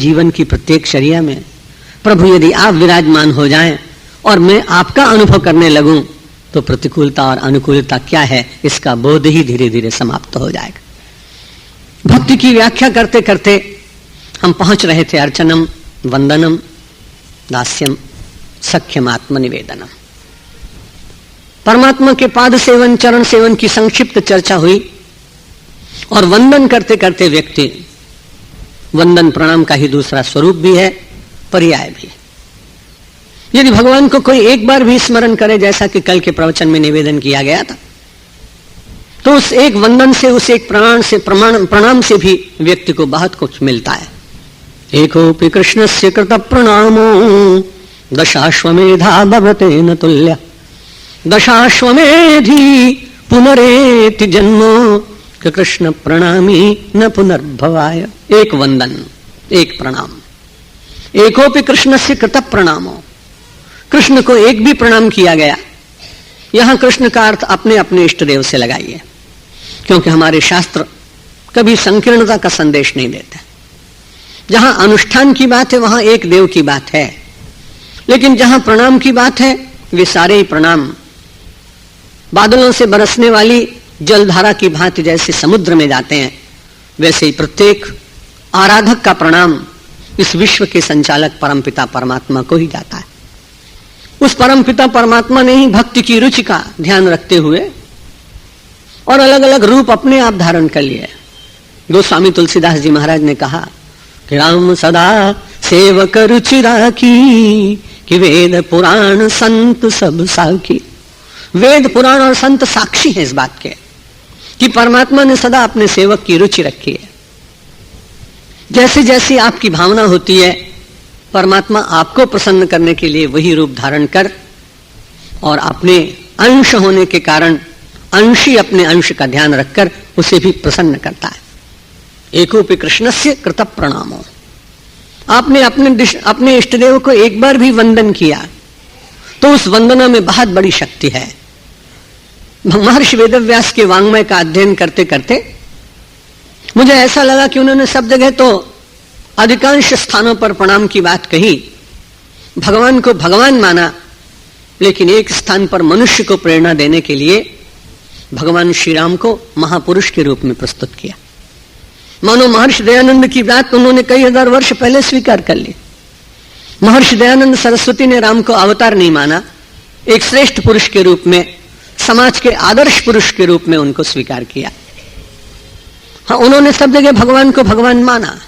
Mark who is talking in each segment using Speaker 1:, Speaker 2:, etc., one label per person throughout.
Speaker 1: जीवन की प्रत्येक चर्या में प्रभु यदि आप विराजमान हो जाएं और मैं आपका अनुभव करने लगूं तो प्रतिकूलता और अनुकूलता क्या है इसका बोध ही धीरे धीरे समाप्त हो जाएगा। भक्ति की व्याख्या करते करते हम पहुंच रहे थे अर्चनम, वंदनम, दास्यम, सख्यम, आत्मनिवेदनम। परमात्मा के पाद सेवन, चरण सेवन की संक्षिप्त चर्चा हुई और वंदन करते करते व्यक्ति, वंदन प्रणाम का ही दूसरा स्वरूप भी है, पर्याय भी है। यदि भगवान को कोई एक बार भी स्मरण करे, जैसा कि कल के प्रवचन में निवेदन किया गया था, तो उस एक वंदन से, उस एक प्रणाम से भी व्यक्ति को बहुत कुछ मिलता है। एकोपि कृष्णस्य कृत प्रणामो दशाश्वमेधा भवते न तुल्य, दशाश्वमेधी पुनरेति जन्मो कृष्ण प्रणामी न पुनर्भवाय। एक वंदन, एक प्रणाम। एकोपि कृष्णस्य कृत प्रणामो, कृष्ण को एक भी प्रणाम किया गया। यहां कृष्ण का अर्थ अपने अपने इष्ट देव से लगाइए, क्योंकि हमारे शास्त्र कभी संकीर्णता का संदेश नहीं देते। जहां अनुष्ठान की बात है वहां एक देव की बात है, लेकिन जहां प्रणाम की बात है वे सारे ही प्रणाम बादलों से बरसने वाली जलधारा की भांति जैसे समुद्र में जाते हैं, वैसे ही प्रत्येक आराधक का प्रणाम इस विश्व के संचालक परमपिता परमात्मा को ही जाता है। उस परमपिता परमात्मा ने ही भक्ति की रुचि का ध्यान रखते हुए और अलग अलग रूप अपने आप धारण कर लिए। गोस्वामी तुलसीदास जी महाराज ने कहा कि राम सदा सेवक रुचि राखी, कि वेद पुराण संत सब साखी। वेद पुराण और संत साक्षी हैं इस बात के कि परमात्मा ने सदा अपने सेवक की रुचि रखी है। जैसे जैसी आपकी भावना होती है, परमात्मा आपको प्रसन्न करने के लिए वही रूप धारण कर और अपने अंश होने के कारण अंशी अपने अंश का ध्यान रखकर उसे भी प्रसन्न करता है। एकोपि कृष्णस्य कृत प्रणामो, आपने अपने इष्टदेव को एक बार भी वंदन किया तो उस वंदना में बहुत बड़ी शक्ति है। महर्षि वेदव्यास के वांग्मय का अध्ययन करते करते मुझे ऐसा लगा कि उन्होंने सब जगह तो अधिकांश स्थानों पर प्रणाम की बात कही, भगवान को भगवान माना, लेकिन एक स्थान पर मनुष्य को प्रेरणा देने के लिए भगवान श्री राम को महापुरुष के रूप में प्रस्तुत किया। मानो महर्षि दयानंद की बात उन्होंने कई हजार वर्ष पहले स्वीकार कर ली। महर्षि दयानंद सरस्वती ने राम को अवतार नहीं माना, एक श्रेष्ठ पुरुष के रूप में, समाज के आदर्श पुरुष के रूप में उनको स्वीकार किया। हाँ, उन्होंने सब जगह भगवान को भगवान माना,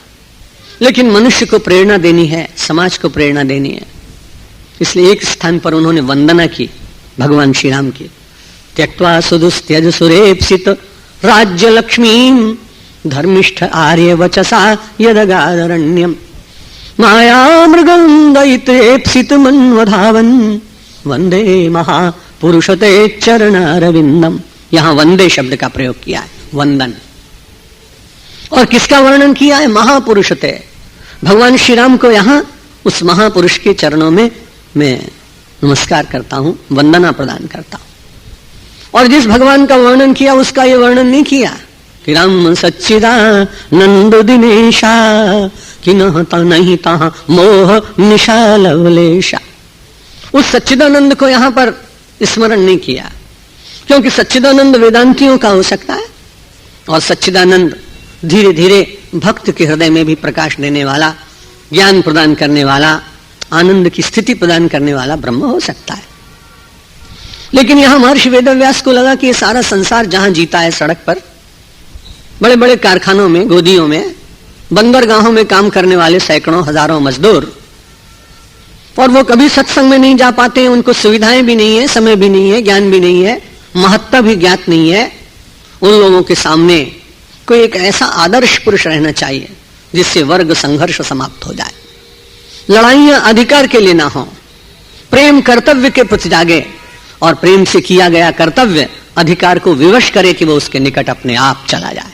Speaker 1: लेकिन मनुष्य को प्रेरणा देनी है, समाज को प्रेरणा देनी है, इसलिए एक स्थान पर उन्होंने वंदना की भगवान श्री राम की। त्यक्त्वा सुदुस्त्यज सुरेप्सित राज्य लक्ष्मीम धर्मिष्ठ आर्य वचसा यदगारण्यम माया मृगं दैत्रेप्सित मन्वधावन वंदे महापुरुषते चरणारविंदम। यहां वंदे शब्द का प्रयोग किया है, वंदन। और किसका वर्णन किया है? महापुरुषते। भगवान श्री राम को यहां उस महापुरुष के चरणों में मैं नमस्कार करता हूं, वंदना प्रदान करता हूं। और जिस भगवान का वर्णन किया उसका यह वर्णन नहीं किया कि राम सच्चिदानंद दिनेशा, कि नहीं ता मोह निशालवलेशा। उस सच्चिदानंद को यहां पर स्मरण नहीं किया, क्योंकि सच्चिदानंद वेदांतियों का हो सकता है और सच्चिदानंद धीरे धीरे भक्त के हृदय में भी प्रकाश देने वाला, ज्ञान प्रदान करने वाला, आनंद की स्थिति प्रदान करने वाला ब्रह्म हो सकता है। लेकिन यहां महर्षि वेदव्यास को लगा कि ये सारा संसार जहां जीता है सड़क पर, बड़े बड़े कारखानों में, गोदियों में, बंदरगाहों में काम करने वाले सैकड़ों हजारों मजदूर, और वो कभी सत्संग में नहीं जा पाते हैं, उनको सुविधाएं भी नहीं है, समय भी नहीं है, ज्ञान भी नहीं है, महत्ता भी ज्ञात नहीं है। उन लोगों के सामने कोई एक ऐसा आदर्श पुरुष रहना चाहिए जिससे वर्ग संघर्ष समाप्त हो जाए, लड़ाइयां अधिकार के लिए ना हो, प्रेम कर्तव्य के प्रति जागे और प्रेम से किया गया कर्तव्य अधिकार को विवश करे कि वो उसके निकट अपने आप चला जाए।